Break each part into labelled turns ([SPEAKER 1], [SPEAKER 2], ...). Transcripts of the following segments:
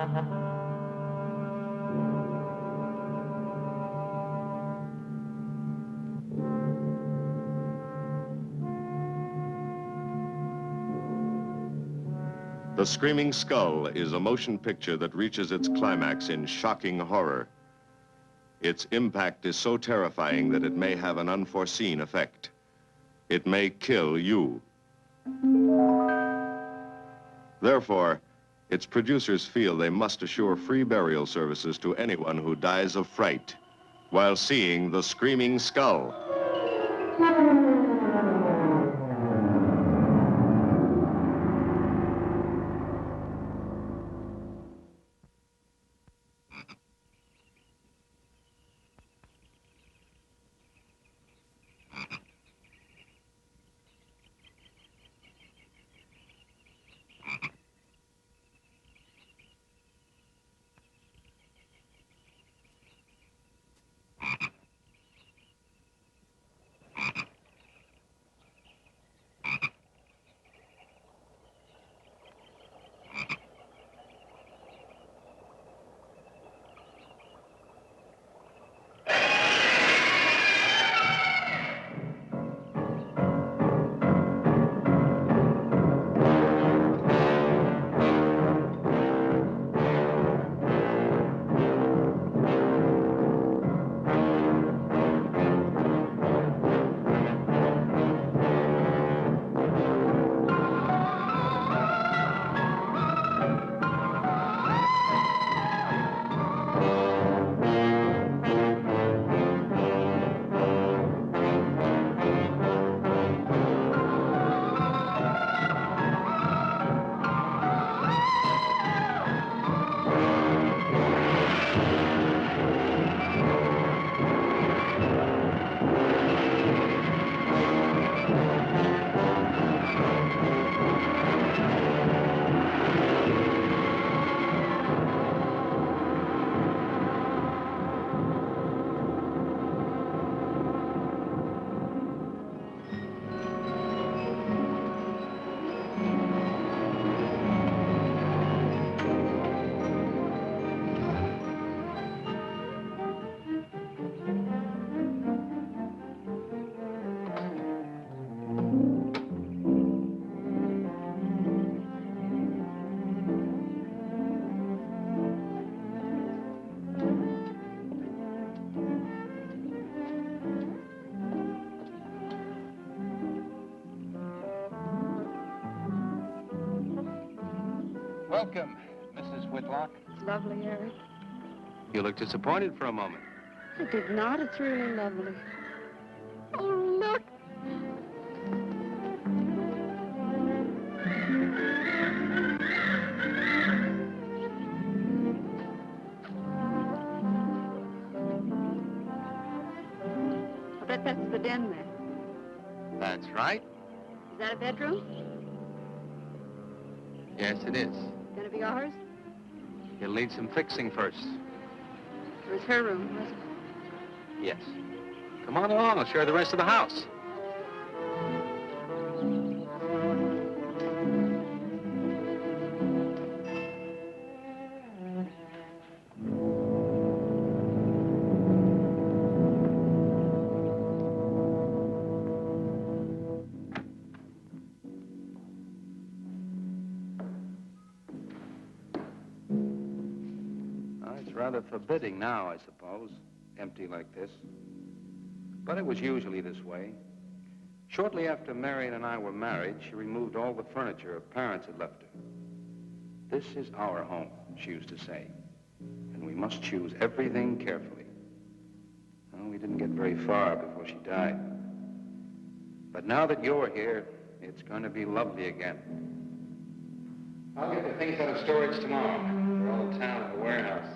[SPEAKER 1] The Screaming Skull is a motion picture that reaches its climax in shocking horror. Its impact is so terrifying that it may have an unforeseen effect. It may kill you. Therefore, its producers feel they must assure free burial services to anyone who dies of fright while seeing The Screaming Skull.
[SPEAKER 2] Welcome, Mrs. Whitlock.
[SPEAKER 3] It's lovely, Eric.
[SPEAKER 2] You look disappointed for a moment.
[SPEAKER 3] I did not. It's really lovely. Oh, look. I bet that's the den there.
[SPEAKER 2] That's right.
[SPEAKER 3] Is that a bedroom?
[SPEAKER 2] Yes, it is.
[SPEAKER 3] Gonna be ours?
[SPEAKER 2] It'll need some fixing first.
[SPEAKER 3] It was her room, wasn't it?
[SPEAKER 2] Yes. Come on along. I'll show you the rest of the house. Rather forbidding now, I suppose, empty like this. But it was usually this way. Shortly after Marion and I were married, she removed all the furniture her parents had left her. This is our home, she used to say, and we must choose everything carefully. Well, we didn't get very far before she died. But now that you're here, it's going to be lovely again. I'll get the things out of storage tomorrow. They're all down at the warehouse.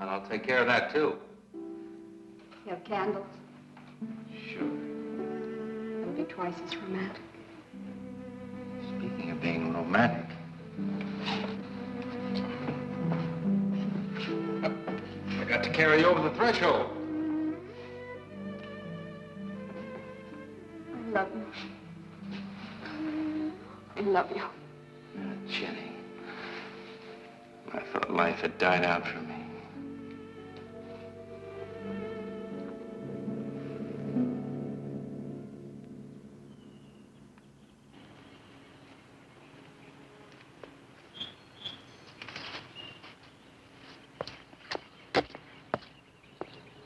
[SPEAKER 2] And I'll take care of that, too.
[SPEAKER 3] You have candles?
[SPEAKER 2] Sure.
[SPEAKER 3] It'll be twice as romantic.
[SPEAKER 2] Speaking of being romantic. I got to carry you over the threshold.
[SPEAKER 3] I love you. I love you.
[SPEAKER 2] Jenny, I thought life had died out for me.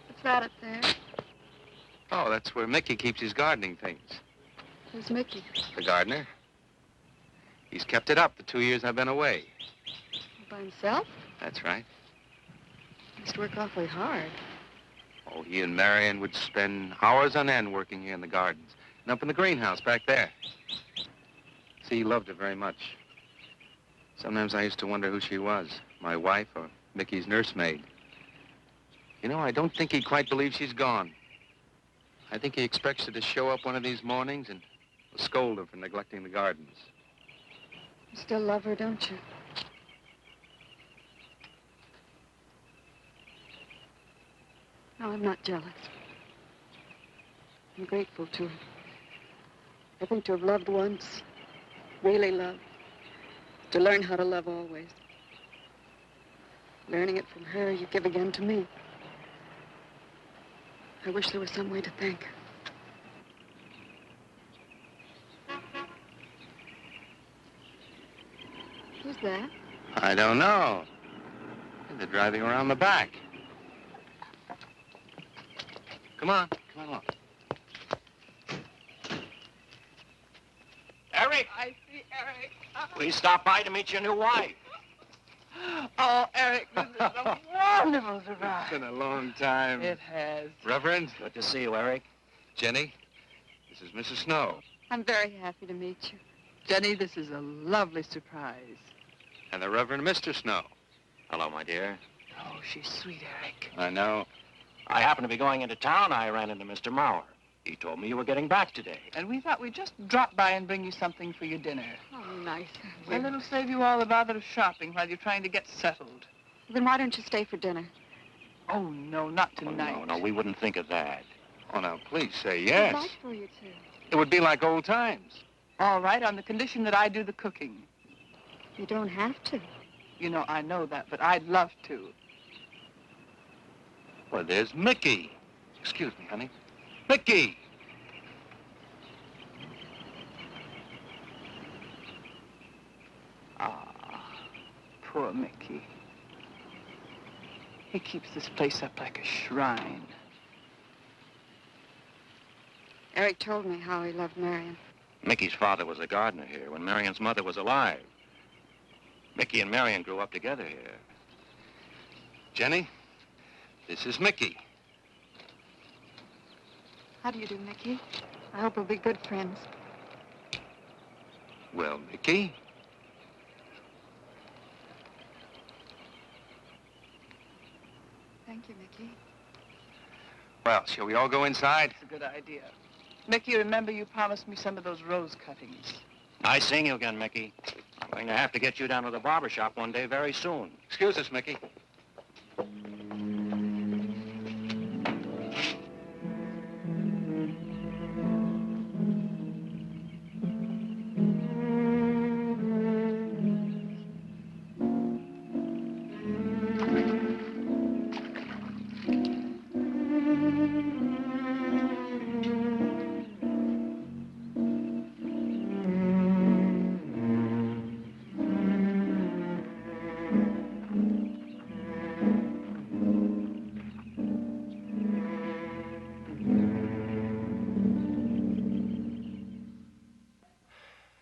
[SPEAKER 3] What's that up there?
[SPEAKER 2] Oh, that's where Mickey keeps his gardening things.
[SPEAKER 3] Who's Mickey?
[SPEAKER 2] The gardener. He's kept it up the 2 years I've been away.
[SPEAKER 3] By himself?
[SPEAKER 2] That's right.
[SPEAKER 3] He must work awfully hard.
[SPEAKER 2] Oh, he and Marion would spend hours on end working here in the gardens and up in the greenhouse back there. See, he loved her very much. Sometimes I used to wonder who she was, my wife or Mickey's nursemaid. You know, I don't think he quite believes she's gone. I think he expects her to show up one of these mornings and scold her for neglecting the gardens.
[SPEAKER 3] You still love her, don't you? No, I'm not jealous. I'm grateful to her. I think to have loved once, really loved, to learn how to love always. Learning it from her, you give again to me. I wish there was some way to thank her. Who's that?
[SPEAKER 2] I don't know. They're driving around the back. Come on along.
[SPEAKER 4] Eric!
[SPEAKER 5] I see Eric.
[SPEAKER 4] Please stop by to meet your new wife.
[SPEAKER 5] Oh, Eric, this is a wonderful
[SPEAKER 2] It's
[SPEAKER 5] surprise.
[SPEAKER 2] been a long time.
[SPEAKER 5] It has.
[SPEAKER 2] Reverend,
[SPEAKER 4] Good to see you, Eric.
[SPEAKER 2] Jenny, this is Mrs. Snow.
[SPEAKER 3] I'm very happy to meet you.
[SPEAKER 5] Jenny, this is a lovely surprise.
[SPEAKER 2] And the Reverend Mr. Snow.
[SPEAKER 4] Hello, my dear.
[SPEAKER 5] Oh, she's sweet, Eric.
[SPEAKER 2] I know.
[SPEAKER 4] I happen to be going into town. I ran into Mr. Mauer. He told me you were getting back today.
[SPEAKER 5] And we thought we'd just drop by and bring you something for your dinner.
[SPEAKER 3] Oh, nice.
[SPEAKER 5] And it'll save you all the bother of shopping while you're trying to get settled.
[SPEAKER 3] Then why don't you stay for dinner?
[SPEAKER 5] Oh, no, not
[SPEAKER 4] Oh,
[SPEAKER 5] tonight.
[SPEAKER 4] no, we wouldn't think of that.
[SPEAKER 2] Oh, now, please say
[SPEAKER 3] I'd
[SPEAKER 2] yes.
[SPEAKER 3] like for you to.
[SPEAKER 2] It would be like old times.
[SPEAKER 5] All right, on the condition that I do the cooking.
[SPEAKER 3] You don't have to.
[SPEAKER 5] You know, I know that, but I'd love to.
[SPEAKER 2] Well, there's Mickey. Excuse me, honey. Mickey!
[SPEAKER 5] Ah, poor Mickey. He keeps this place up like a shrine.
[SPEAKER 3] Eric told me how he loved Marion.
[SPEAKER 4] Mickey's father was a gardener here when Marion's mother was alive. Mickey and Marion grew up together here.
[SPEAKER 2] Jenny, this is Mickey.
[SPEAKER 3] How do you do, Mickey? I hope we'll be good friends.
[SPEAKER 2] Well, Mickey,
[SPEAKER 3] Thank you, Mickey.
[SPEAKER 2] well, shall we all go inside?
[SPEAKER 5] It's a good idea. Mickey, remember you promised me some of those rose cuttings.
[SPEAKER 4] Nice seeing you again, Mickey. I'm going to have to get you down to the barber shop one day very soon.
[SPEAKER 2] Excuse us, Mickey.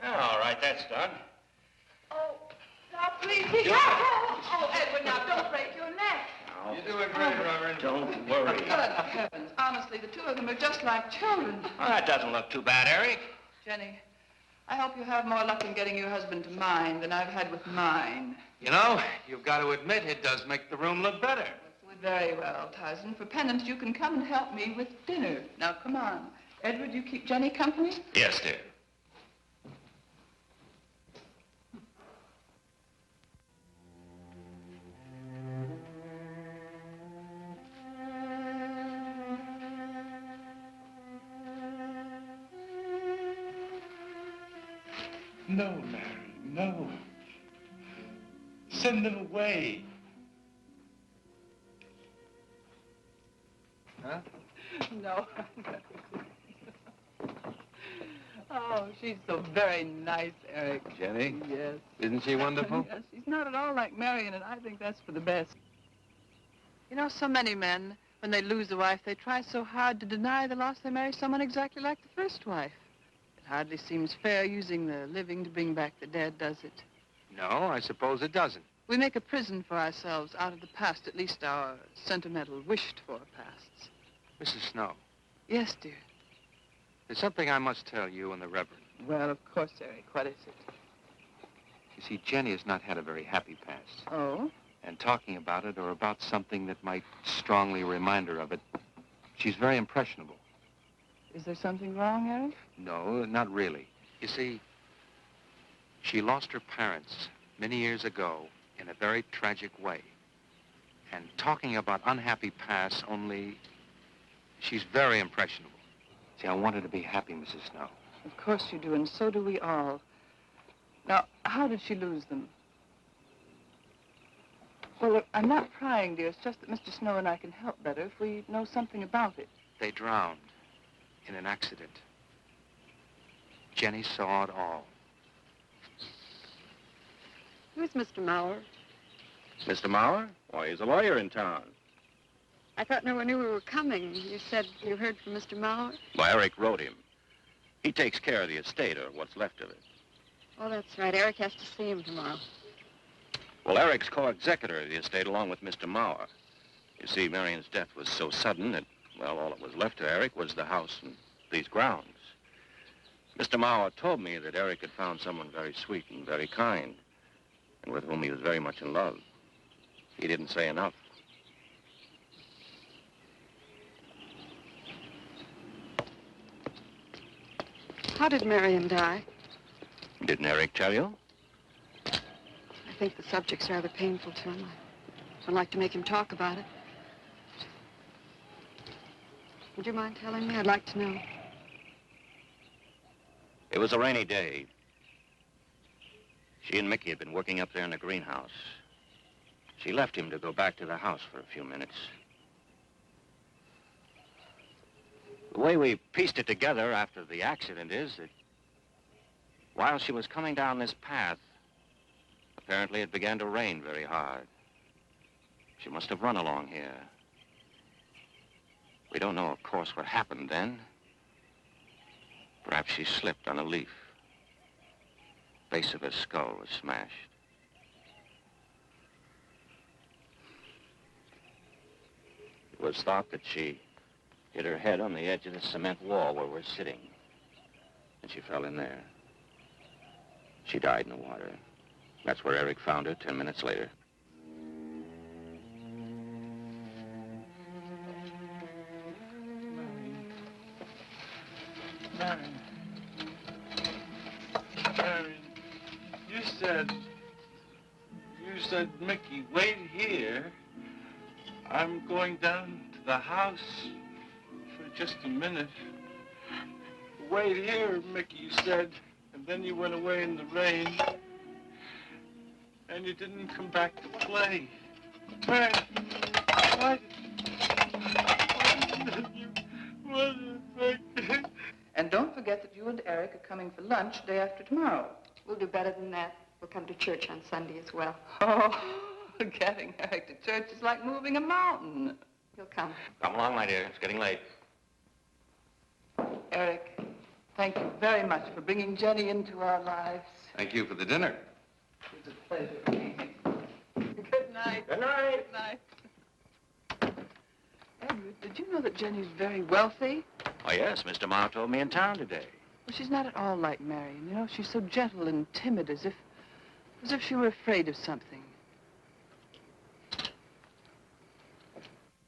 [SPEAKER 4] All right, that's done.
[SPEAKER 5] Oh, now please be careful. Oh, Edward, now don't break your neck.
[SPEAKER 4] Now,
[SPEAKER 2] You're doing great, Reverend.
[SPEAKER 4] don't worry.
[SPEAKER 5] Good heavens. Honestly, the two of them are just like children.
[SPEAKER 4] Well, that doesn't look too bad, Eric.
[SPEAKER 5] Jenny, I hope you have more luck in getting your husband to mine than I've had with mine.
[SPEAKER 2] You know, you've got to admit it does make the room look better.
[SPEAKER 5] Very well, Tyson. For penance, you can come and help me with dinner. Now, come on. Edward, you keep Jenny company?
[SPEAKER 4] Yes, dear.
[SPEAKER 6] No, Mary, no. Send them away. Huh?
[SPEAKER 5] No. Oh, she's so very nice, Eric.
[SPEAKER 2] Jenny?
[SPEAKER 5] Yes.
[SPEAKER 2] Isn't she wonderful?
[SPEAKER 5] Yes, she's not at all like Marion, and I think that's for the best. You know, so many men, when they lose a wife, they try so hard to deny the loss they marry someone exactly like the first wife. It hardly seems fair using the living to bring back the dead, does it?
[SPEAKER 2] No, I suppose it doesn't.
[SPEAKER 5] We make a prison for ourselves out of the past, at least our sentimental, wished-for pasts.
[SPEAKER 2] Mrs. Snow,
[SPEAKER 5] Yes, dear.
[SPEAKER 2] there's something I must tell you and the Reverend.
[SPEAKER 5] Well, of course, Eric. What is it?
[SPEAKER 2] You see, Jenny has not had a very happy past.
[SPEAKER 5] Oh?
[SPEAKER 2] And talking about it or about something that might strongly remind her of it, she's very impressionable.
[SPEAKER 5] Is there something wrong, Eric?
[SPEAKER 2] No, not really. You see, she lost her parents many years ago in a very tragic way. And talking about unhappy pasts only, she's very impressionable. See, I want her to be happy, Mrs. Snow.
[SPEAKER 5] Of course you do, and so do we all. Now, how did she lose them? Well, look, I'm not prying, dear. It's just that Mr. Snow and I can help better if we know something about it.
[SPEAKER 2] They drowned in an accident. Jenny saw it all.
[SPEAKER 3] Who's Mr. Mauer?
[SPEAKER 4] Mr. Mauer? Why, he's a lawyer in town.
[SPEAKER 3] I thought no one knew we were coming. You said you heard from Mr. Mauer?
[SPEAKER 4] Well, Eric wrote him. He takes care of the estate, or what's left of it.
[SPEAKER 3] Oh, that's right. Eric has to see him tomorrow.
[SPEAKER 4] Well, Eric's co-executor of the estate along with Mr. Mauer. You see, Marion's death was so sudden that, well, all that was left to Eric was the house and these grounds. Mr. Mauer told me that Eric had found someone very sweet and very kind, and with whom he was very much in love. He didn't say enough.
[SPEAKER 3] How did Marion die?
[SPEAKER 4] Didn't Eric tell you?
[SPEAKER 3] I think the subject's rather painful to him. I don't like to make him talk about it. Would you mind telling me? I'd like to know.
[SPEAKER 4] It was a rainy day. She and Mickey had been working up there in the greenhouse. She left him to go back to the house for a few minutes. The way we pieced it together after the accident is that while she was coming down this path, apparently it began to rain very hard. She must have run along here. We don't know, of course, what happened then. Perhaps she slipped on a leaf. Base of her skull was smashed. It was thought that she hit her head on the edge of the cement wall where we're sitting. And she fell in there. She died in the water. That's where Eric found her 10 minutes later.
[SPEAKER 6] Marion. Marion, you said, Mickey, wait here. I'm going down to the house for just a minute. Wait here, Mickey, you said. And then you went away in the rain. And you didn't come back to play. Marion, why did you...
[SPEAKER 5] And don't forget that you and Eric are coming for lunch day after tomorrow.
[SPEAKER 3] We'll do better than that. We'll come to church on Sunday as well.
[SPEAKER 5] Oh, getting Eric to church is like moving a mountain.
[SPEAKER 3] He'll come.
[SPEAKER 4] Come along, my dear. It's getting late.
[SPEAKER 5] Eric, thank you very much for bringing Jenny into our lives.
[SPEAKER 2] Thank you for the dinner.
[SPEAKER 5] It was a pleasure. Good night.
[SPEAKER 4] Good night.
[SPEAKER 5] Good night. Edward, did you know that Jenny's very wealthy?
[SPEAKER 4] Oh, yes. Mr. Mauer told me in town today.
[SPEAKER 5] Well, she's not at all like Marion. You know, she's so gentle and timid, as if she were afraid of something.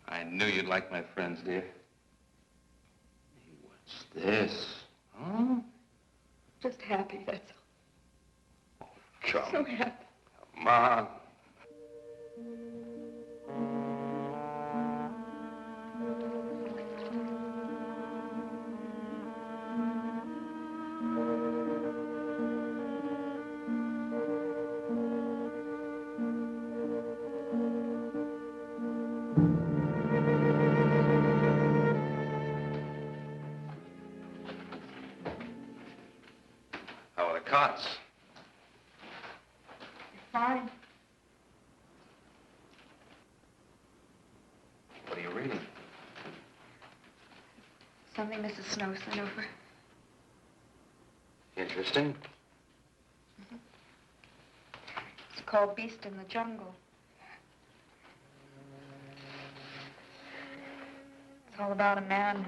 [SPEAKER 2] I knew you'd like my friends, dear. Hey, what's this? Huh?
[SPEAKER 3] Just happy, that's all.
[SPEAKER 2] Come,
[SPEAKER 3] So happy.
[SPEAKER 2] come on. cots?
[SPEAKER 3] Fine.
[SPEAKER 2] What are you reading?
[SPEAKER 3] Something Mrs. Snow sent over.
[SPEAKER 2] Interesting.
[SPEAKER 3] It's called Beast in the Jungle. It's all about a man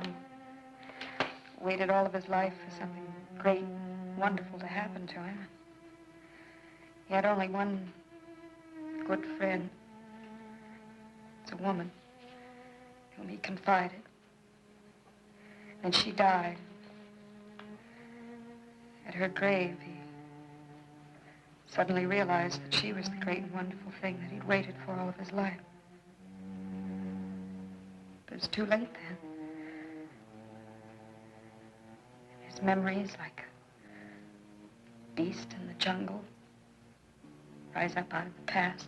[SPEAKER 3] who waited all of his life for something great, wonderful to happen to him. He had only one good friend. It's a woman whom he confided. And she died. At her grave, he suddenly realized that she was the great and wonderful thing that he'd waited for all of his life. But it was too late then. His memories, like a beast in the jungle, rise up out of the past,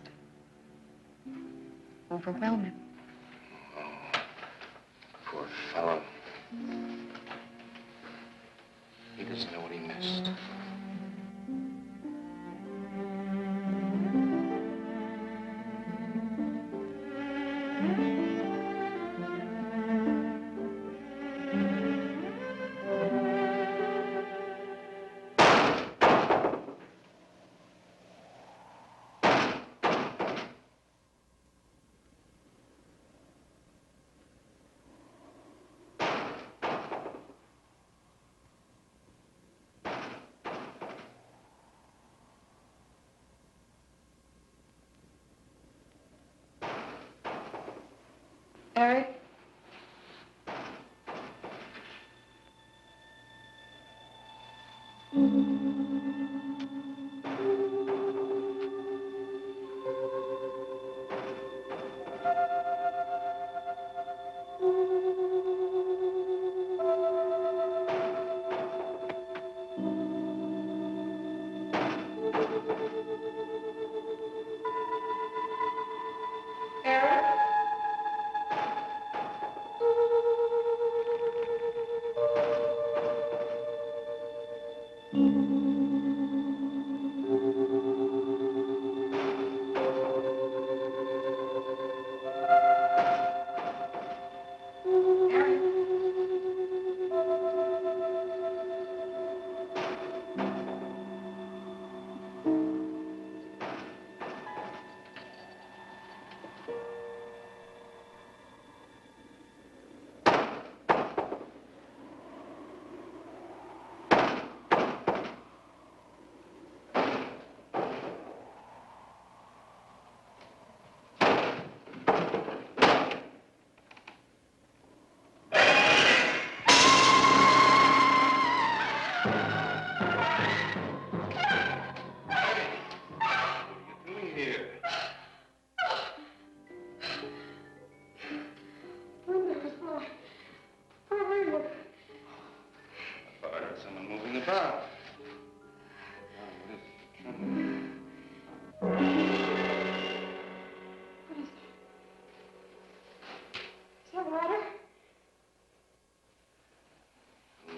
[SPEAKER 3] overwhelm him.
[SPEAKER 2] Oh, poor fellow. He doesn't know what he missed.
[SPEAKER 3] Eric?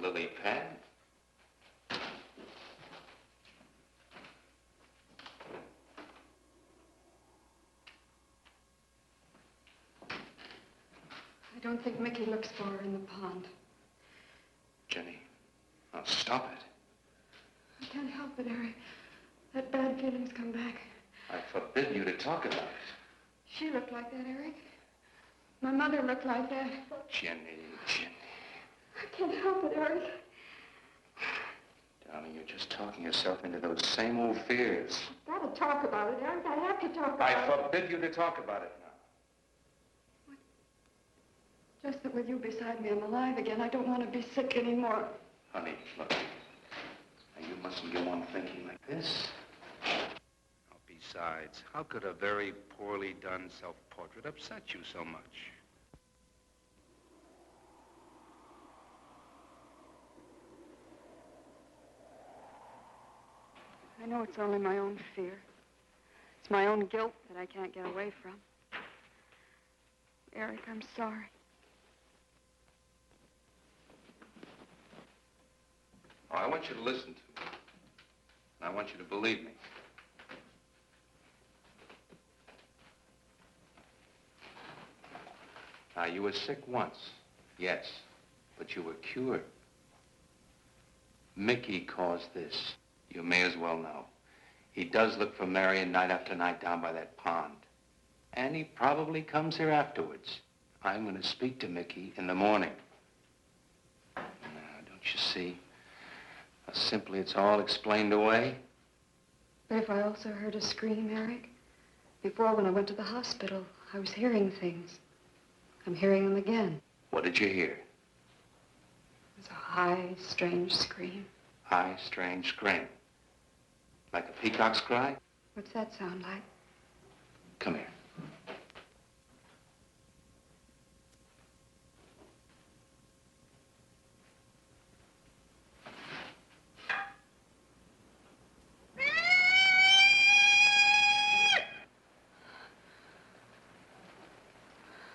[SPEAKER 2] Lily pad?
[SPEAKER 3] I don't think Mickey looks for her in the pond.
[SPEAKER 2] Jenny, now stop it.
[SPEAKER 3] I can't help it, Eric. That bad feeling's come back.
[SPEAKER 2] I forbid you to talk about it.
[SPEAKER 3] She looked like that, Eric. My mother looked like that.
[SPEAKER 2] Jenny.
[SPEAKER 3] I can't help it, Eric.
[SPEAKER 2] Darling, you're just talking yourself into those same old fears.
[SPEAKER 3] I've got to talk about it, Eric. I have to talk about it.
[SPEAKER 2] I forbid you to talk about it now.
[SPEAKER 3] What? Just that with you beside me, I'm alive again. I don't want to be sick anymore.
[SPEAKER 2] Honey, look. Now, you mustn't go on thinking like this. Besides, how could a very poorly done self-portrait upset you so much?
[SPEAKER 3] I know it's only my own fear. It's my own guilt that I can't get away from. Eric, I'm sorry.
[SPEAKER 2] Oh, I want you to listen to me. I want you to believe me. Now, you were sick once, yes, but you were cured. Mickey caused this. You may as well know. He does look for Marion night after night down by that pond. And he probably comes here afterwards. I'm going to speak to Mickey in the morning. Now, don't you see? How simply it's all explained away?
[SPEAKER 3] But if I also heard a scream, Eric, before when I went to the hospital, I was hearing things. I'm hearing them again.
[SPEAKER 2] What did you hear?
[SPEAKER 3] It was a high, strange scream.
[SPEAKER 2] High, strange scream. Like a peacock's cry?
[SPEAKER 3] What's that sound like?
[SPEAKER 2] Come here.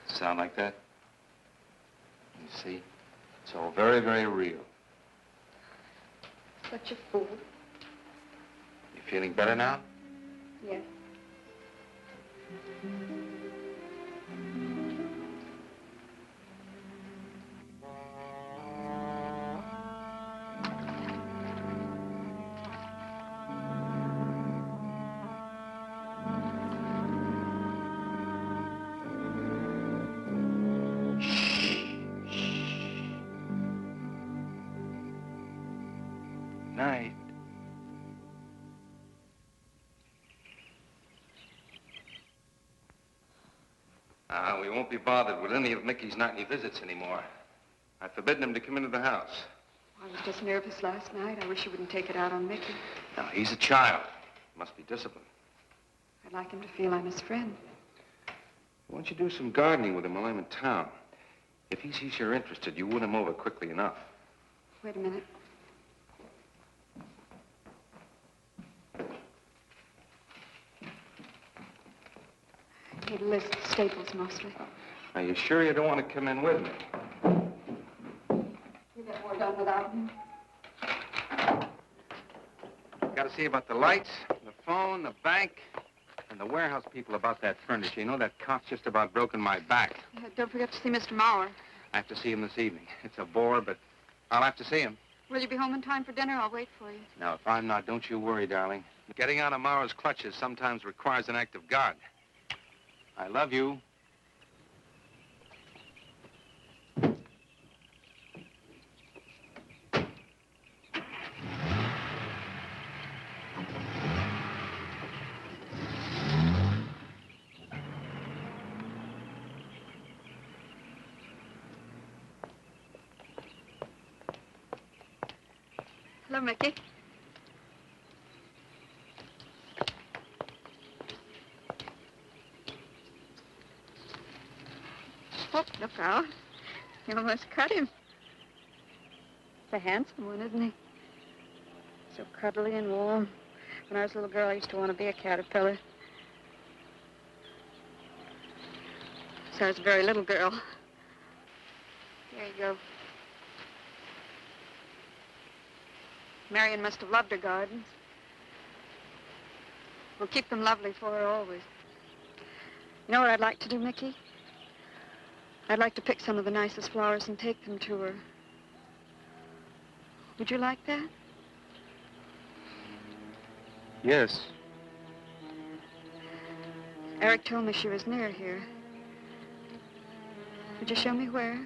[SPEAKER 2] Sound like that? You see? It's all very, very real.
[SPEAKER 3] Such a fool.
[SPEAKER 2] You feeling better now?
[SPEAKER 3] Yes.
[SPEAKER 2] Night. We won't be bothered with any of Mickey's nightly visits anymore. I've forbidden him to come into the house.
[SPEAKER 3] I was just nervous last night. I wish you wouldn't take it out on Mickey.
[SPEAKER 2] Now, he's a child. Must be disciplined.
[SPEAKER 3] I'd like him to feel I'm his friend.
[SPEAKER 2] Why don't you do some gardening with him while I'm in town? If he sees you're interested, you win him over quickly enough.
[SPEAKER 3] Wait a minute. I need a list of staples mostly.
[SPEAKER 2] Are you sure you don't want to come in with me?
[SPEAKER 3] You get more done without him.
[SPEAKER 2] Got to see about the lights, the phone, the bank, and the warehouse people about that furniture. You know, that cop's just about broken my back.
[SPEAKER 3] Yeah, don't forget to see Mr. Mauer.
[SPEAKER 2] I have to see him this evening. It's a bore, but I'll have to see him.
[SPEAKER 3] Will you be home in time for dinner? I'll wait for you.
[SPEAKER 2] Now, if I'm not, don't you worry, darling. Getting out of Mauer's clutches sometimes requires an act of God. I love you.
[SPEAKER 3] Hello, Mickey. Oh, look out. You almost cut him. It's a handsome one, isn't he? So cuddly and warm. When I was a little girl, I used to want to be a caterpillar. So I was a very little girl. There you go. Marion must have loved her gardens. We'll keep them lovely for her always. You know what I'd like to do, Mickey? I'd like to pick some of the nicest flowers and take them to her. Would you like that?
[SPEAKER 2] Yes.
[SPEAKER 3] Eric told me she was near here. Would you show me where?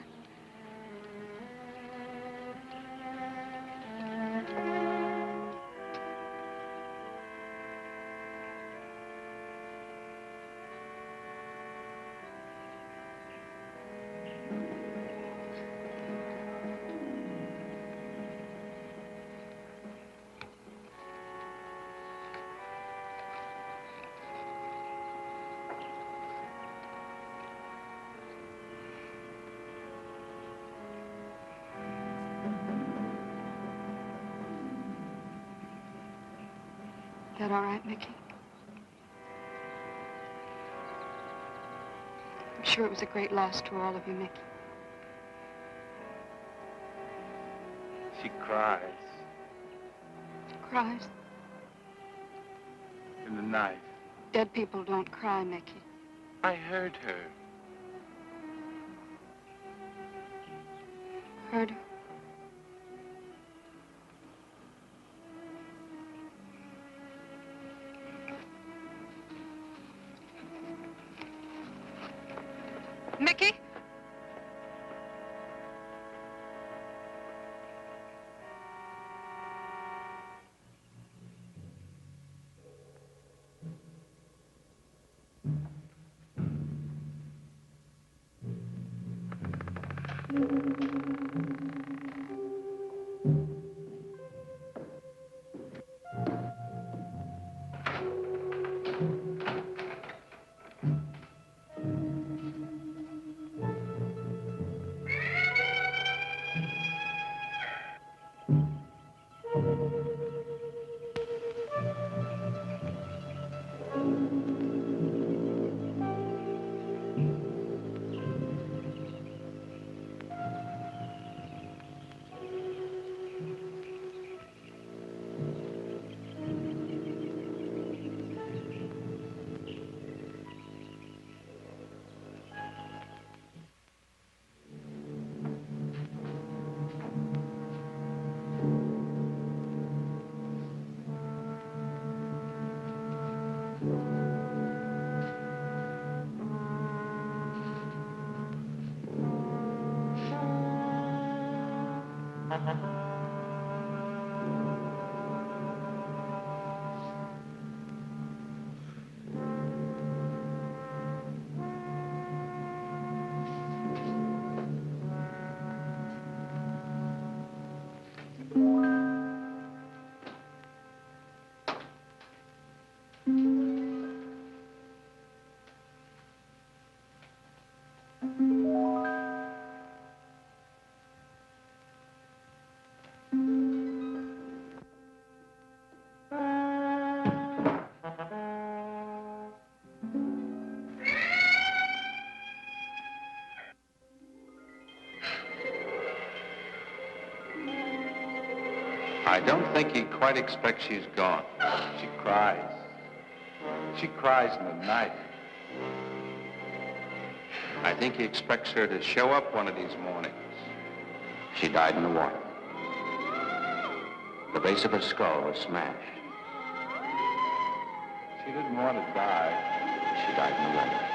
[SPEAKER 3] That all right, Mickey? I'm sure it was a great loss to all of you, Mickey.
[SPEAKER 2] She cries.
[SPEAKER 3] Cries?
[SPEAKER 6] in the night.
[SPEAKER 3] Dead people don't cry, Mickey.
[SPEAKER 6] I heard her.
[SPEAKER 3] Heard her? Mickey?
[SPEAKER 2] I don't think he quite expects she's gone.
[SPEAKER 6] She cries. She cries in the night.
[SPEAKER 2] I think he expects her to show up one of these mornings. She died in the water. The base of her skull was smashed.
[SPEAKER 6] She didn't want to die.
[SPEAKER 2] She died in the water.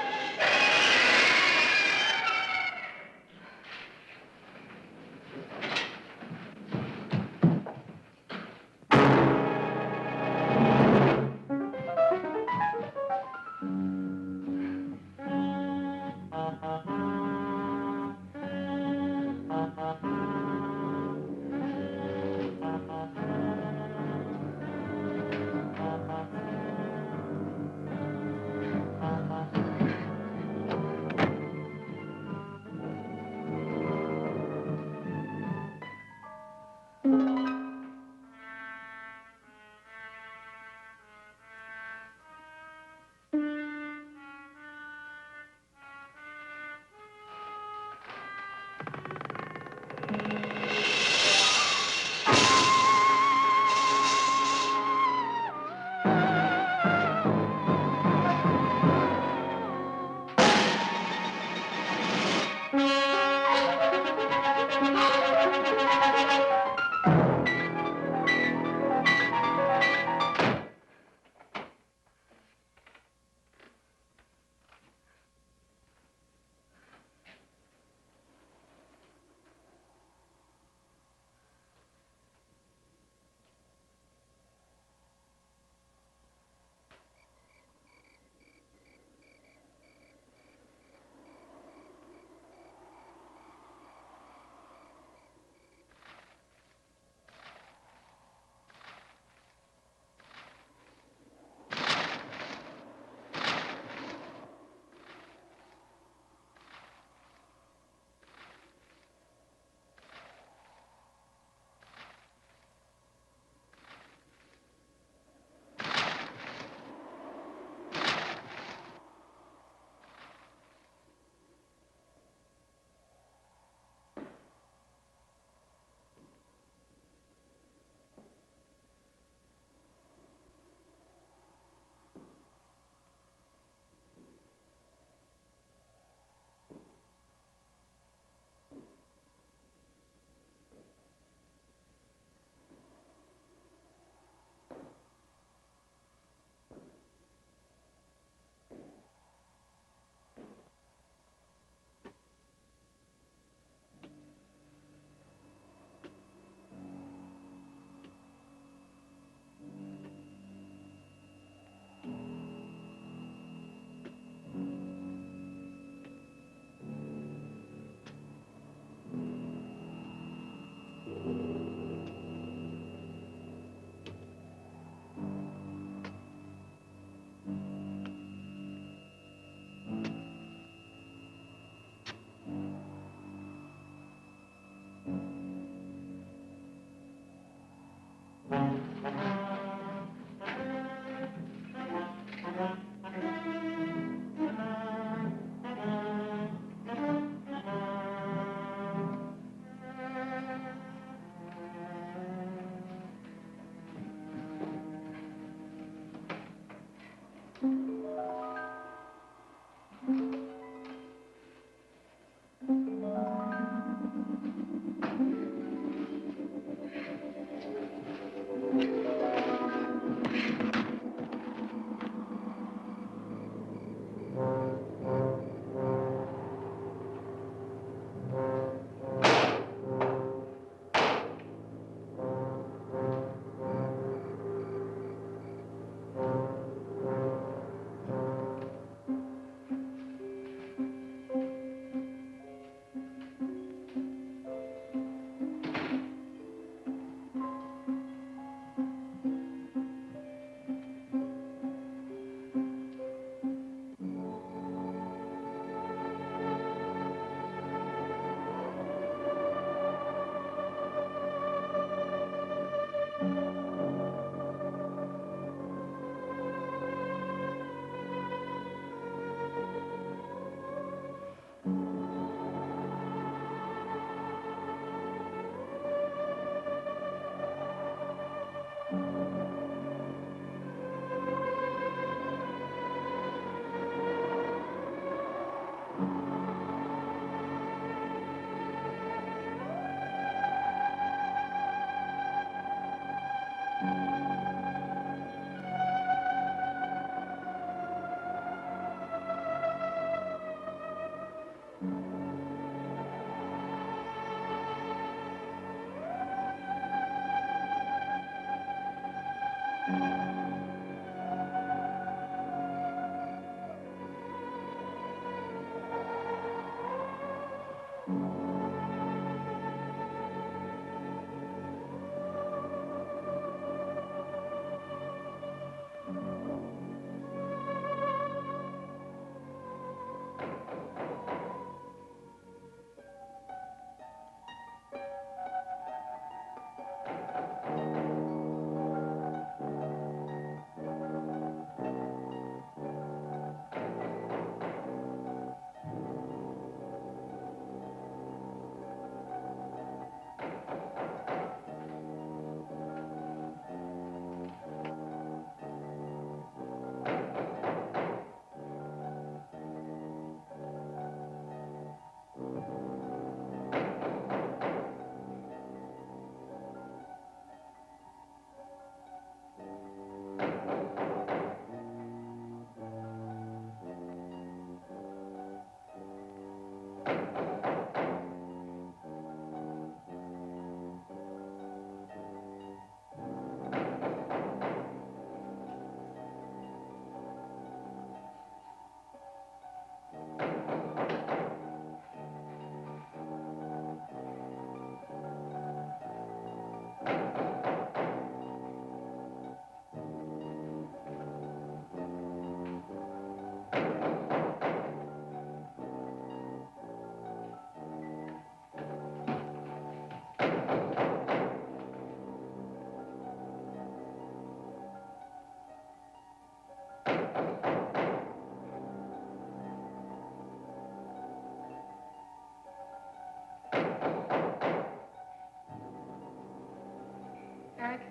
[SPEAKER 3] Eric?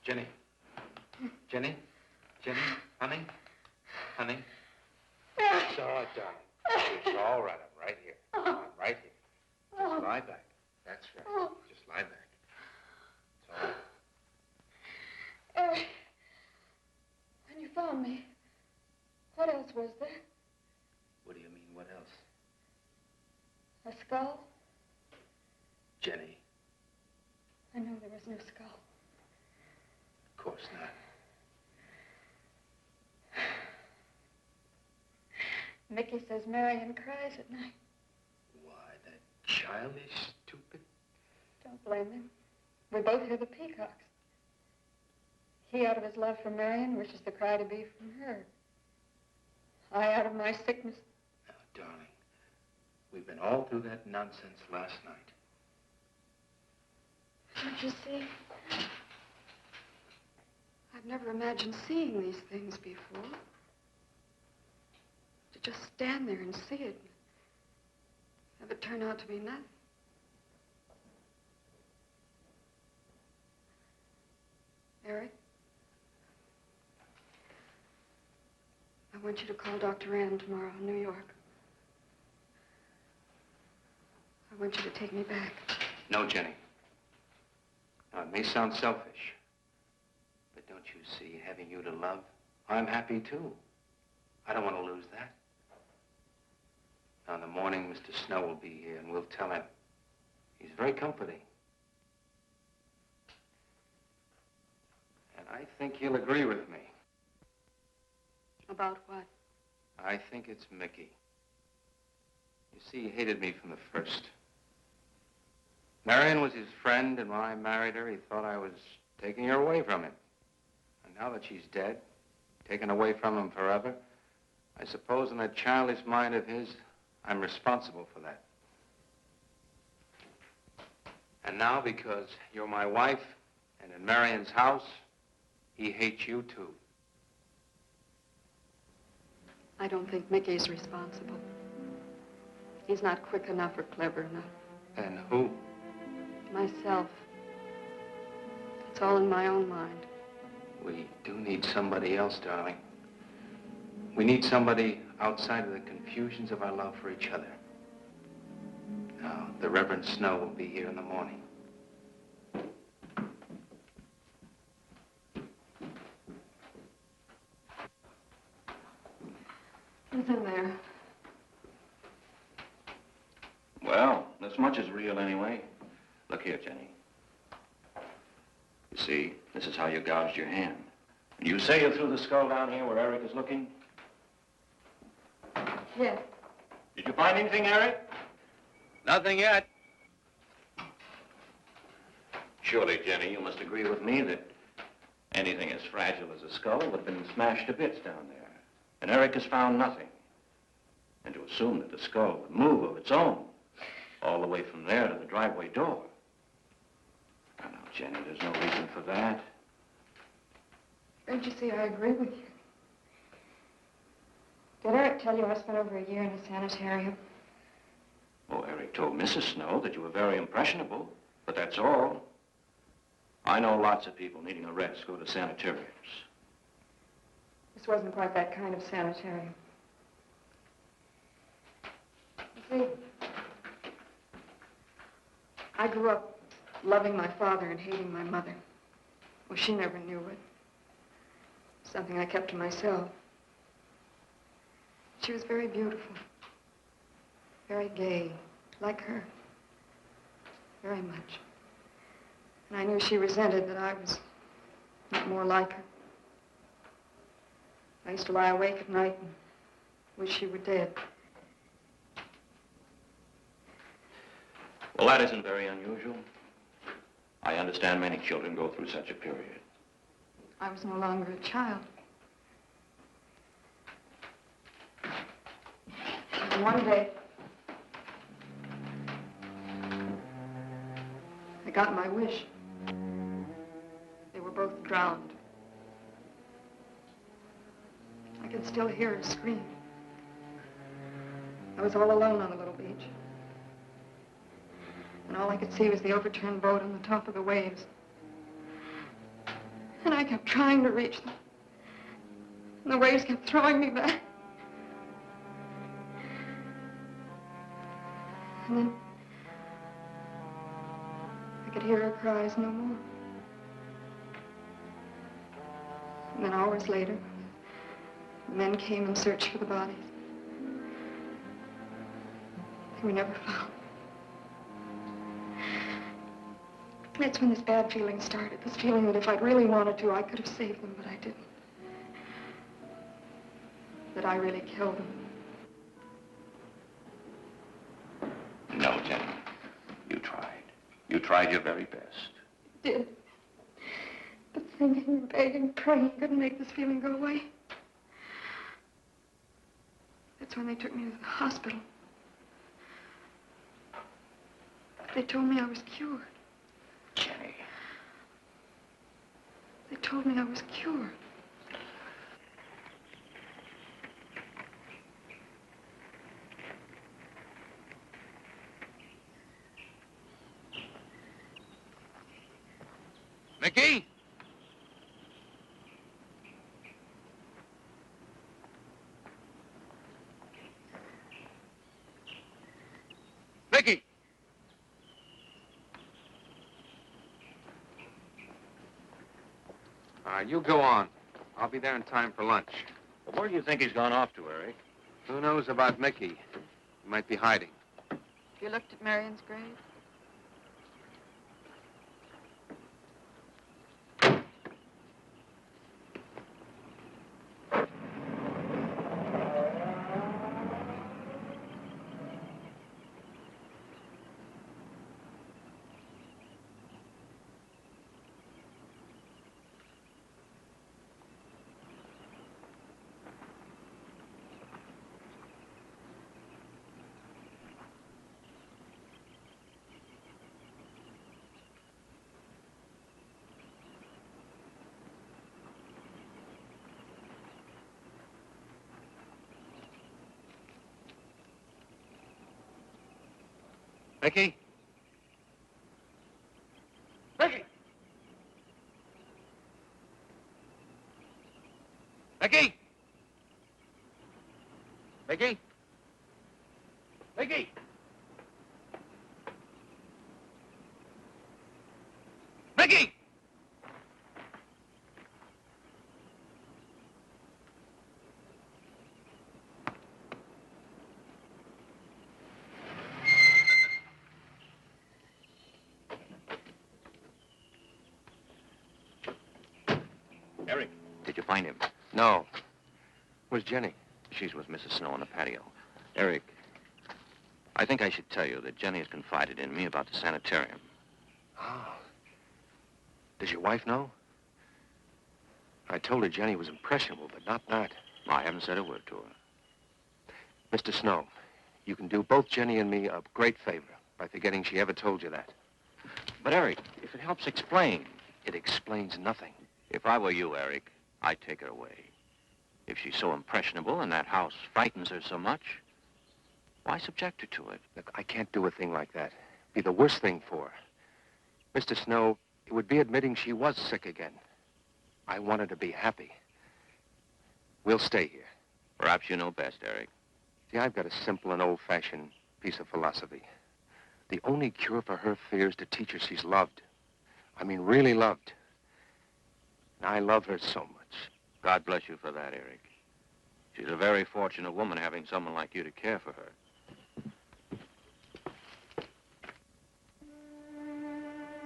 [SPEAKER 2] Jenny. Jenny? Jenny? Honey? Honey? It's all right, darling. It's all right. I'm right here. I'm right here. Just lie back. That's right. Just lie back. It's all right.
[SPEAKER 3] Eric, when you found me, what else was there?
[SPEAKER 2] What do you mean, what else?
[SPEAKER 3] A skull?
[SPEAKER 2] Jenny,
[SPEAKER 3] I know there was no skull.
[SPEAKER 2] of course not.
[SPEAKER 3] Mickey says Marion cries at night.
[SPEAKER 2] Why, that childish, stupid...
[SPEAKER 3] Don't blame him. We both hear the peacocks. He, out of his love for Marion, wishes the cry to be from her. I, out of my sickness.
[SPEAKER 2] Now, darling, we've been all through that nonsense last night.
[SPEAKER 3] Don't you see? I've never imagined seeing these things before. To just stand there and see it. Have it turn out to be nothing. Eric? I want you to call Dr. Ann tomorrow in New York. I want you to take me back.
[SPEAKER 2] No, Jenny. Now, it may sound selfish, but don't you see, having you to love, I'm happy too. I don't want to lose that. Now, in the morning, Mr. Snow will be here, and we'll tell him. He's very comforting. And I think he'll agree with me.
[SPEAKER 3] About what?
[SPEAKER 2] I think it's Mickey. You see, he hated me from the first. Marion was his friend, and when I married her, he thought I was taking her away from him. And now that she's dead, taken away from him forever, I suppose in that childish mind of his, I'm responsible for that. And now, because you're my wife and in Marion's house, he hates you too.
[SPEAKER 3] I don't think Mickey's responsible. He's not quick enough or clever enough.
[SPEAKER 2] And who?
[SPEAKER 3] Myself. It's all in my own mind.
[SPEAKER 2] We do need somebody else, darling. We need somebody outside of the confusions of our love for each other. Now, the Reverend Snow will be here in the morning.
[SPEAKER 3] Who's in there?
[SPEAKER 4] Well, this much is real anyway. Look here, Jenny. You see, this is how you gouged your hand. You say you threw the skull down here where Eric is looking?
[SPEAKER 3] Yes.
[SPEAKER 4] Did you find anything, Eric?
[SPEAKER 2] Nothing yet.
[SPEAKER 4] Surely, Jenny, you must agree with me that anything as fragile as a skull would have been smashed to bits down there. And Eric has found nothing. And to assume that the skull would move of its own, all the way from there to the driveway door. Now, Jenny, there's no reason for that.
[SPEAKER 3] Don't you see, I agree with you. Did Eric tell you I spent over a year in a sanitarium?
[SPEAKER 4] Oh, Eric told Mrs. Snow that you were very impressionable, but that's all. I know lots of people needing a rest go to sanitariums.
[SPEAKER 3] This wasn't quite that kind of sanitarium. You see, I grew up loving my father and hating my mother. Well, she never knew it. Something I kept to myself. She was very beautiful. Very gay, like her. Very much. And I knew she resented that I was not more like her. I used to lie awake at night and wish she were dead.
[SPEAKER 4] Well, that isn't very unusual. I understand many children go through such a period.
[SPEAKER 3] I was no longer a child. And one day, I got my wish. They were both drowned. I could still hear her scream. I was all alone on the little beach. And all I could see was the overturned boat on the top of the waves. And I kept trying to reach them. And the waves kept throwing me back. And then I could hear her cries no more. And then hours later, the men came and searched for the bodies. They were never found. That's when this bad feeling started. This feeling that if I'd really wanted to, I could have saved them, but I didn't. That I really killed them.
[SPEAKER 4] No, Jenny. You tried. You tried your very best.
[SPEAKER 3] I did. But thinking, begging, praying couldn't make this feeling go away. That's when they took me to the hospital. They told me I was cured.
[SPEAKER 4] Jenny.
[SPEAKER 3] They told me I was cured.
[SPEAKER 2] Mickey? Mickey! You go on. I'll be there in time for lunch.
[SPEAKER 4] Well, where do you think he's gone off to, Eric?
[SPEAKER 2] Who knows about Mickey? He might be hiding.
[SPEAKER 3] Have you looked at Marion's grave?
[SPEAKER 2] Mickey? Mickey! Mickey! Mickey? Mickey! Mickey!
[SPEAKER 4] Eric, did you find him?
[SPEAKER 2] No. Where's Jenny?
[SPEAKER 4] She's with Mrs. Snow on the patio. Eric, I think I should tell you that Jenny has confided in me about the sanitarium.
[SPEAKER 2] Oh. Does your wife know? I told her Jenny was impressionable, but not that.
[SPEAKER 4] I haven't said a word to her.
[SPEAKER 2] Mr. Snow, you can do both Jenny and me a great favor by forgetting she ever told you that.
[SPEAKER 4] But Eric, if it helps explain.
[SPEAKER 2] It explains nothing.
[SPEAKER 4] If I were you, Eric, I'd take her away. If she's so impressionable and that house frightens her so much, why subject her to it?
[SPEAKER 2] Look, I can't do a thing like that. It'd be the worst thing for her. Mr. Snow, it would be admitting she was sick again. I want her to be happy. We'll stay here.
[SPEAKER 4] Perhaps you know best, Eric.
[SPEAKER 2] See, I've got a simple and old-fashioned piece of philosophy. The only cure for her fear is to teach her she's loved. I mean, really loved. And I love her so much.
[SPEAKER 4] God bless you for that, Eric. She's a very fortunate woman having someone like you to care for her.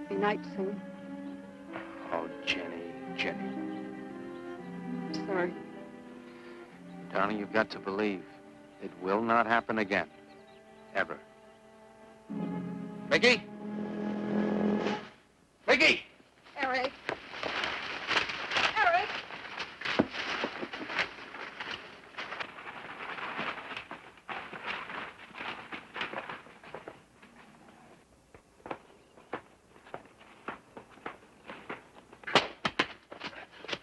[SPEAKER 3] Be night soon.
[SPEAKER 2] Oh, Jenny, Jenny.
[SPEAKER 3] I'm sorry.
[SPEAKER 2] Darling, you've got to believe it will not happen again. Ever. Mickey? Mickey!
[SPEAKER 3] Eric. Eric!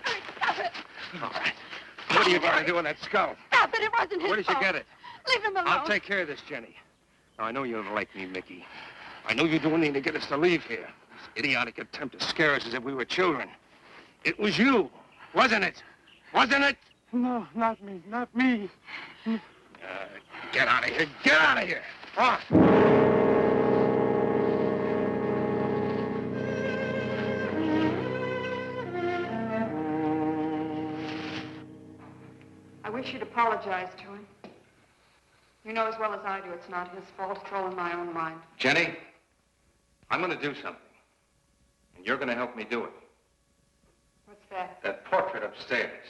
[SPEAKER 3] Eric, stop it!
[SPEAKER 2] All right. What are you going to do with that skull?
[SPEAKER 3] Stop it! It wasn't his
[SPEAKER 2] Where did you
[SPEAKER 3] fault.
[SPEAKER 2] get it?
[SPEAKER 3] Leave him alone.
[SPEAKER 2] I'll take care of this, Jenny. Now, I know you don't like me, Mickey. I know you're doing anything to get us to leave here. This idiotic attempt to scare us as if we were children. It was you, wasn't it? Wasn't it?
[SPEAKER 6] No, not me, not me.
[SPEAKER 2] Get out of here. Get out of here. On.
[SPEAKER 3] I wish you'd apologize to him. You know as well as I do it's not his fault. It's all in my own mind.
[SPEAKER 2] Jenny, I'm going to do something. And you're going to help me do it.
[SPEAKER 3] What's that?
[SPEAKER 2] That portrait upstairs.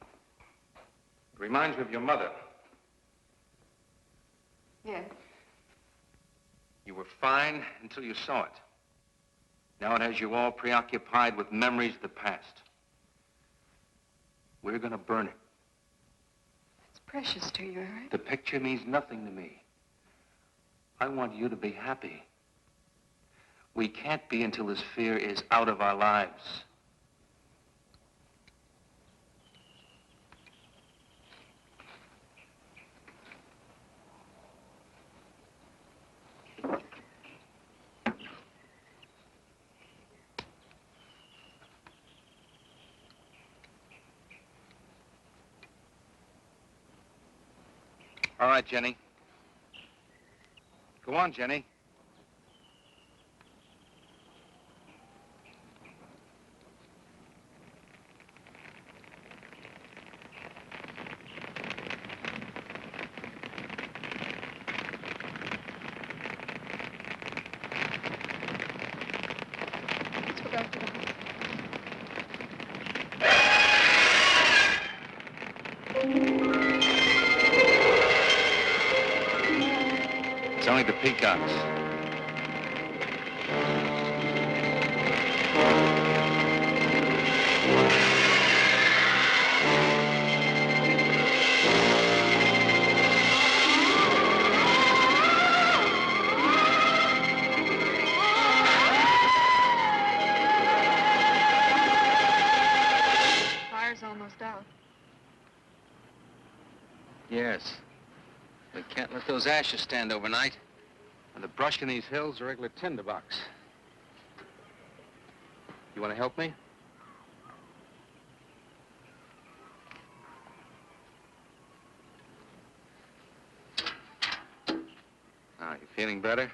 [SPEAKER 2] It reminds me of your mother.
[SPEAKER 3] Yes.
[SPEAKER 2] You were fine until you saw it. Now it has you all preoccupied with memories of the past. We're going to burn it.
[SPEAKER 3] It's precious to you, Eric.
[SPEAKER 2] The picture means nothing to me. I want you to be happy. We can't be until this fear is out of our lives. All right, Jenny. Go on, Jenny.
[SPEAKER 3] Let's go back to the house.
[SPEAKER 2] It's only the peacocks.
[SPEAKER 5] Fire's almost out.
[SPEAKER 7] Yes. We can't let those ashes stand overnight.
[SPEAKER 2] And the brush in these hills is a regular tinderbox. You want to help me? Now, you feeling better?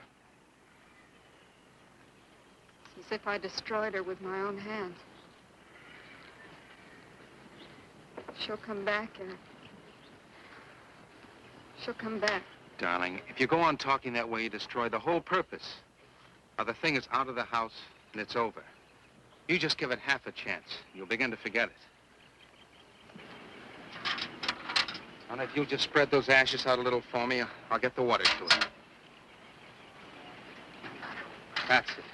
[SPEAKER 3] It's as if I destroyed her with my own hands. She'll come back, Eric. She'll come back.
[SPEAKER 2] Darling, if you go on talking that way, you destroy the whole purpose. Now, the thing is out of the house, and it's over. You just give it half a chance. You'll begin to forget it. And if you'll just spread those ashes out a little for me, I'll get the water to it. That's it.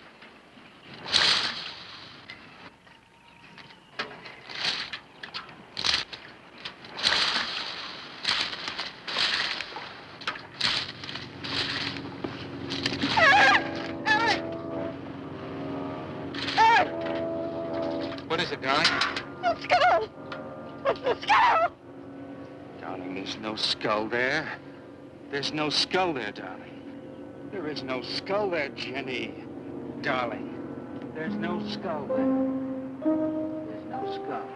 [SPEAKER 2] What is it, darling?
[SPEAKER 3] The skull! It's the skull!
[SPEAKER 2] Darling, there's no skull there. There's no skull there, darling. There is no skull there, Jenny. Darling, there's no skull there. There's no skull.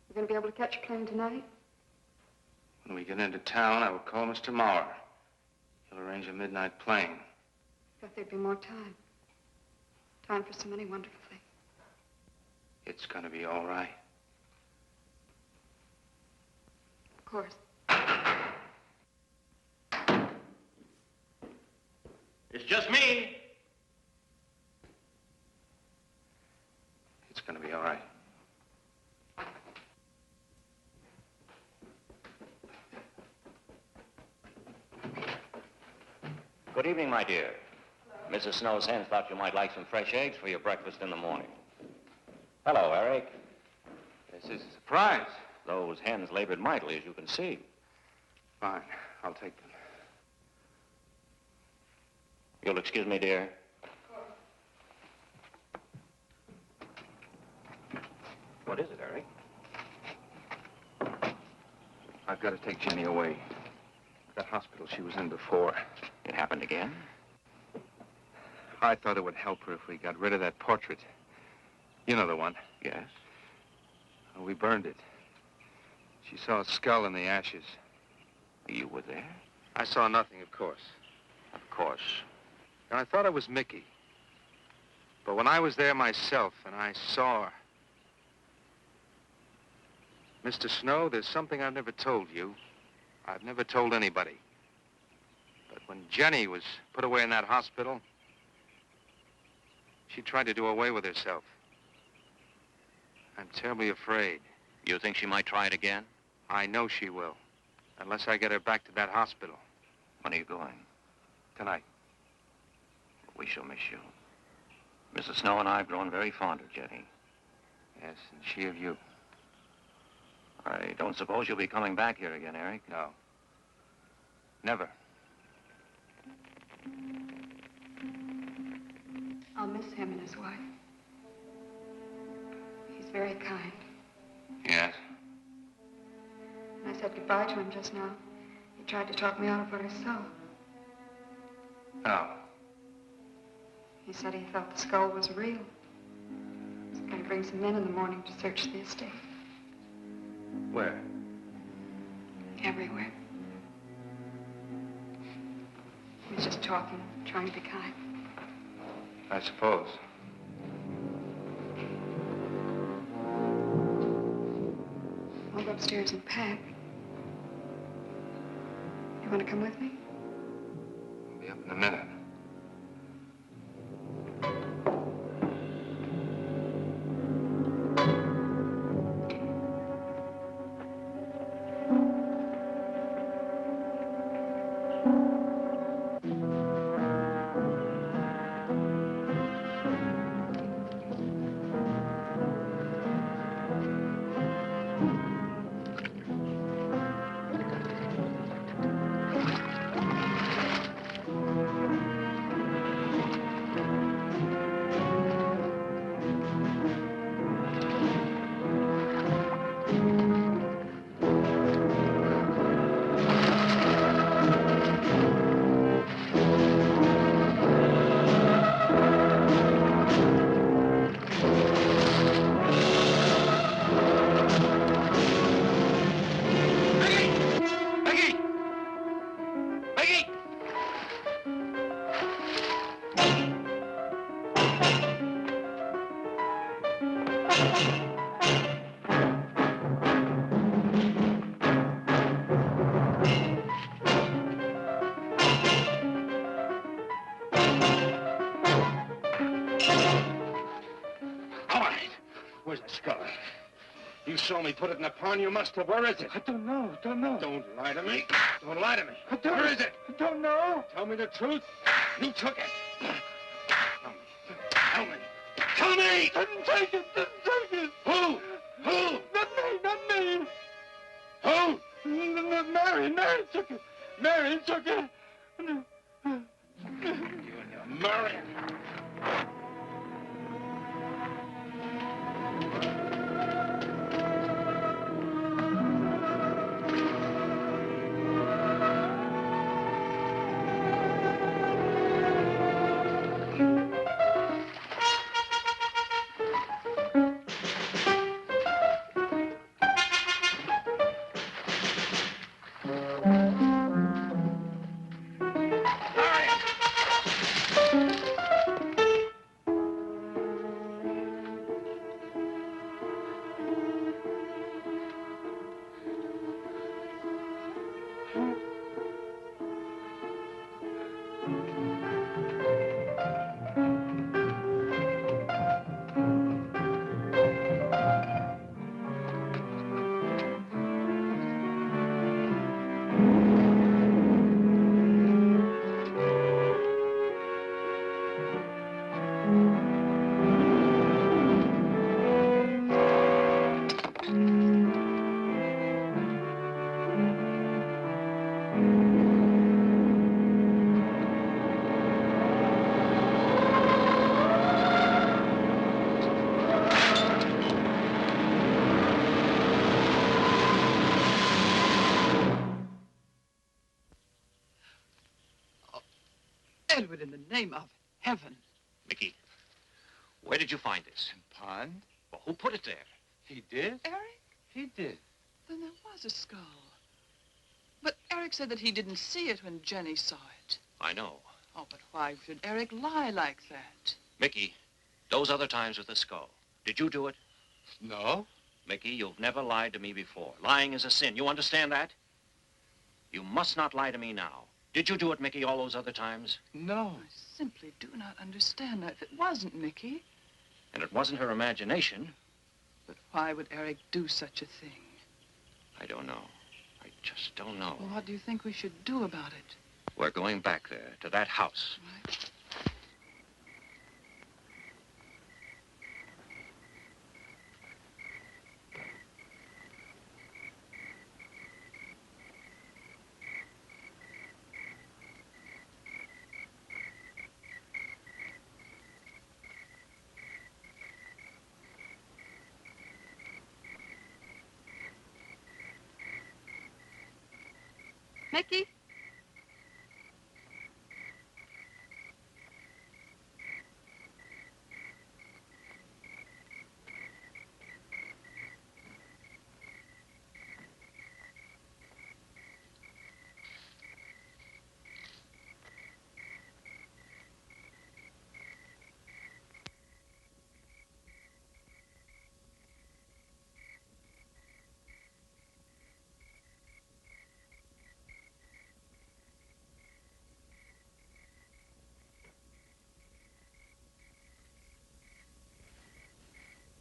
[SPEAKER 3] You gonna be able to catch a plane tonight?
[SPEAKER 2] When we get into town, I will call Mr. Maurer. He'll arrange a midnight plane.
[SPEAKER 3] Thought there'd be more time. Time for so many wonderful things.
[SPEAKER 2] It's gonna be all right.
[SPEAKER 3] Of course.
[SPEAKER 4] It's just me.
[SPEAKER 2] It's gonna be all right.
[SPEAKER 4] Good evening, my dear. Mrs. Snow's hens thought you might like some fresh eggs for your breakfast in the morning. Hello, Eric.
[SPEAKER 2] This is a surprise.
[SPEAKER 4] Those hens labored mightily, as you can see.
[SPEAKER 2] Fine, I'll take them.
[SPEAKER 4] You'll excuse me, dear? What is it, Eric?
[SPEAKER 2] I've got to take Jenny away. That hospital she was in before.
[SPEAKER 4] It happened again?
[SPEAKER 2] I thought it would help her if we got rid of that portrait. You know the one.
[SPEAKER 4] Yes.
[SPEAKER 2] We burned it. She saw a skull in the ashes.
[SPEAKER 4] You were there?
[SPEAKER 2] I saw nothing, of course.
[SPEAKER 4] Of course.
[SPEAKER 2] And I thought it was Mickey. But when I was there myself and I saw her... Mr. Snow, there's something I've never told you. I've never told anybody. But when Jenny was put away in that hospital, she tried to do away with herself. I'm terribly afraid.
[SPEAKER 4] You think she might try it again?
[SPEAKER 2] I know she will, unless I get her back to that hospital.
[SPEAKER 4] When are you going?
[SPEAKER 2] Tonight.
[SPEAKER 4] We shall miss you. Mrs. Snow and I have grown very fond of Jenny.
[SPEAKER 2] Yes, and she of you.
[SPEAKER 4] I don't suppose you'll be coming back here again, Eric?
[SPEAKER 2] No. Never.
[SPEAKER 3] I'll miss him and his wife. He's very kind.
[SPEAKER 2] Yes.
[SPEAKER 3] When I said goodbye to him just now, he tried to talk me out of what I saw.
[SPEAKER 2] No.
[SPEAKER 3] He said he thought the skull was real. Some kind of bring some men in the morning to search the estate.
[SPEAKER 2] Where?
[SPEAKER 3] Everywhere. He was just talking, trying to be kind.
[SPEAKER 2] I suppose.
[SPEAKER 3] I'll go upstairs and pack. You want to come with me?
[SPEAKER 2] I'll be up in a minute.
[SPEAKER 4] Where's the skull? You saw me put it in the pond. You must have. Where is it?
[SPEAKER 6] I don't know.
[SPEAKER 4] Don't lie to me. Don't lie to me.
[SPEAKER 6] Where
[SPEAKER 4] is it?
[SPEAKER 6] I don't know.
[SPEAKER 4] Tell me the truth. You took it. Tell me. Tell me!
[SPEAKER 6] Didn't take it.
[SPEAKER 4] Who?
[SPEAKER 6] Not me.
[SPEAKER 4] Who?
[SPEAKER 6] Mary took it. Mary took it.
[SPEAKER 4] You and your Marion.
[SPEAKER 5] Edward, in the name of heaven.
[SPEAKER 4] Mickey, where did you find this?
[SPEAKER 6] Pond?
[SPEAKER 4] Well, who put it there?
[SPEAKER 6] He did?
[SPEAKER 5] Eric?
[SPEAKER 6] He did.
[SPEAKER 5] Then there was a skull. But Eric said that he didn't see it when Jenny saw it.
[SPEAKER 4] I know.
[SPEAKER 5] Oh, but why should Eric lie like that?
[SPEAKER 4] Mickey, those other times with the skull, did you do it?
[SPEAKER 6] No.
[SPEAKER 4] Mickey, you've never lied to me before. Lying is a sin. You understand that? You must not lie to me now. Did you do it, Mickey, all those other times?
[SPEAKER 6] No.
[SPEAKER 5] I simply do not understand that. If it wasn't Mickey.
[SPEAKER 4] And it wasn't her imagination.
[SPEAKER 5] But why would Eric do such a thing?
[SPEAKER 4] I don't know. I just don't know.
[SPEAKER 5] Well, what do you think we should do about it?
[SPEAKER 4] We're going back there, to that house.
[SPEAKER 5] Right.
[SPEAKER 3] Mickey?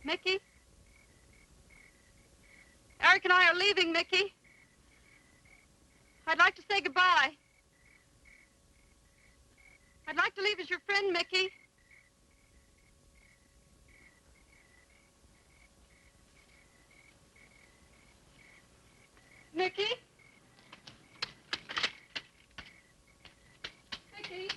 [SPEAKER 7] Mickey? Eric and I are leaving, Mickey. I'd like to say goodbye. I'd like to leave as your friend, Mickey. Mickey? Mickey?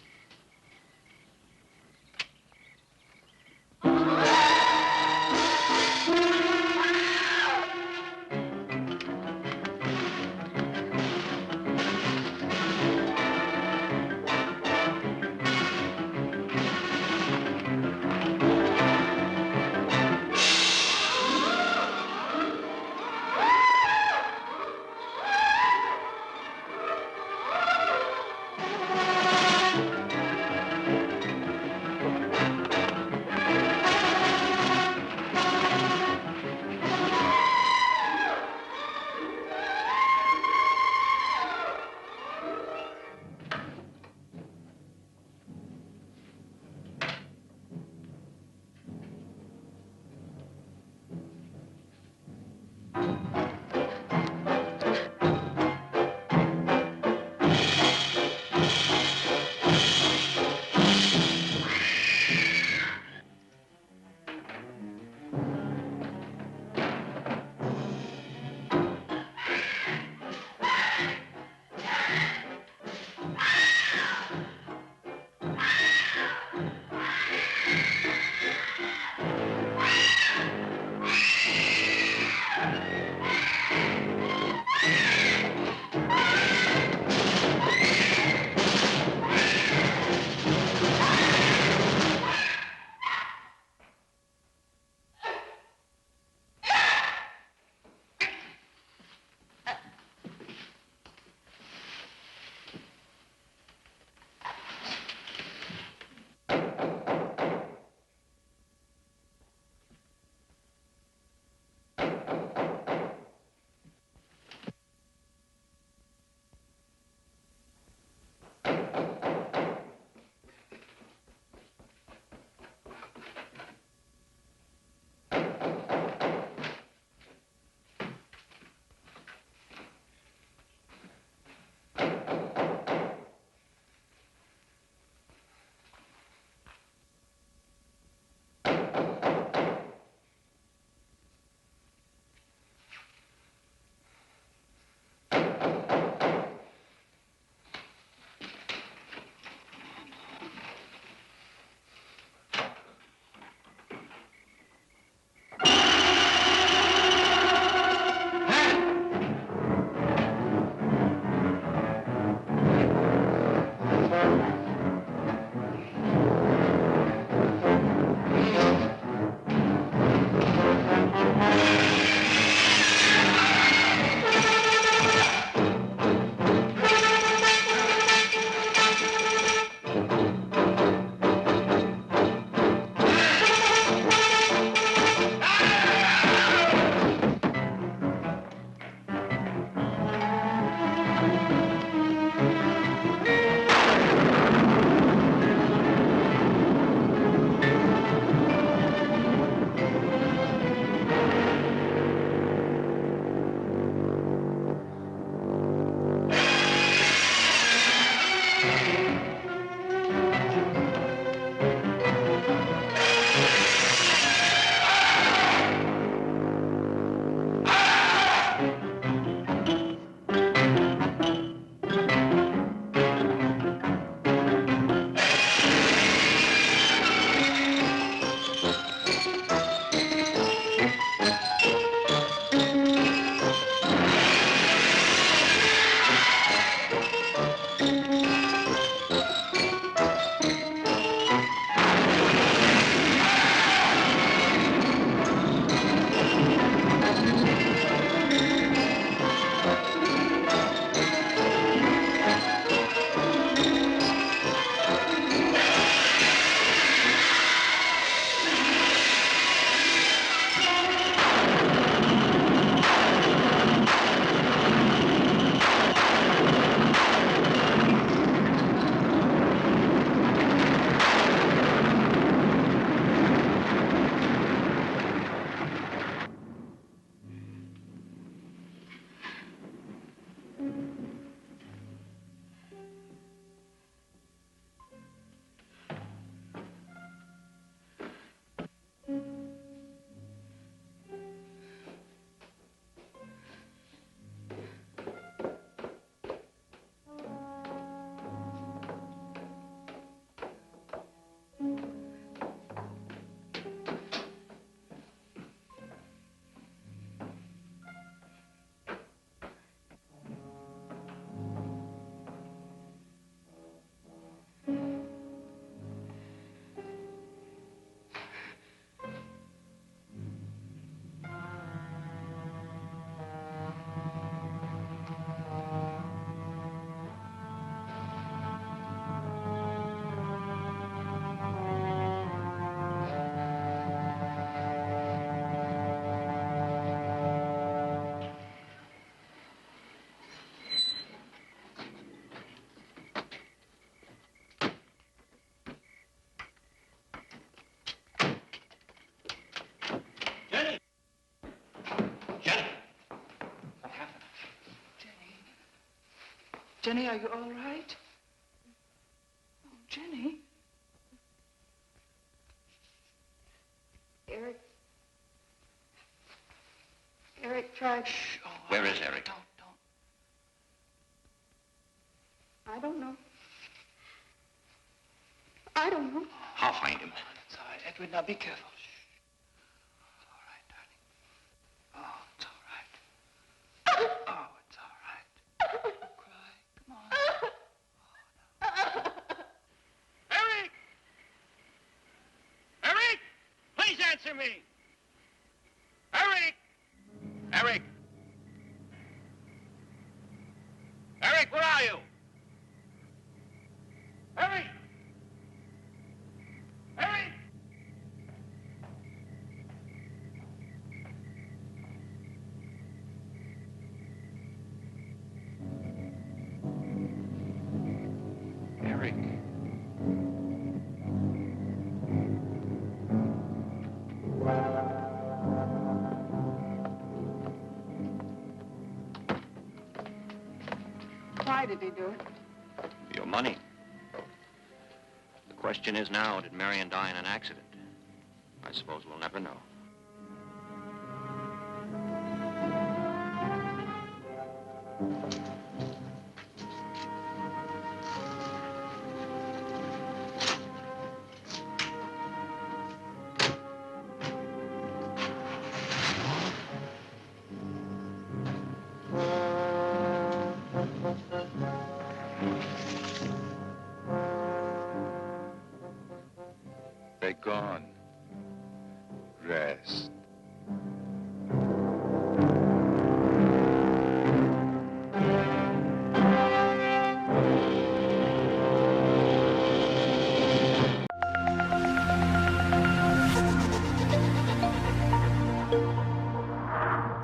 [SPEAKER 5] Jenny, are you all right? Oh, Jenny.
[SPEAKER 3] Eric tried...
[SPEAKER 5] Shh. Oh,
[SPEAKER 4] Where is Eric?
[SPEAKER 5] Don't.
[SPEAKER 3] I don't know. I don't know.
[SPEAKER 4] I'll find him.
[SPEAKER 5] It's all right. Edward, now be careful. Shh. It's all right, darling. Oh, it's all right. Oh, it's all right. Don't cry. Come on.
[SPEAKER 8] Eric! Eric! Please answer me! Eric! Eric! Eric, where are you? Eric! Eric!
[SPEAKER 2] Eric.
[SPEAKER 3] Why did he do it?
[SPEAKER 4] Your money. The question is now, did Marion die in an accident? I suppose we'll never know.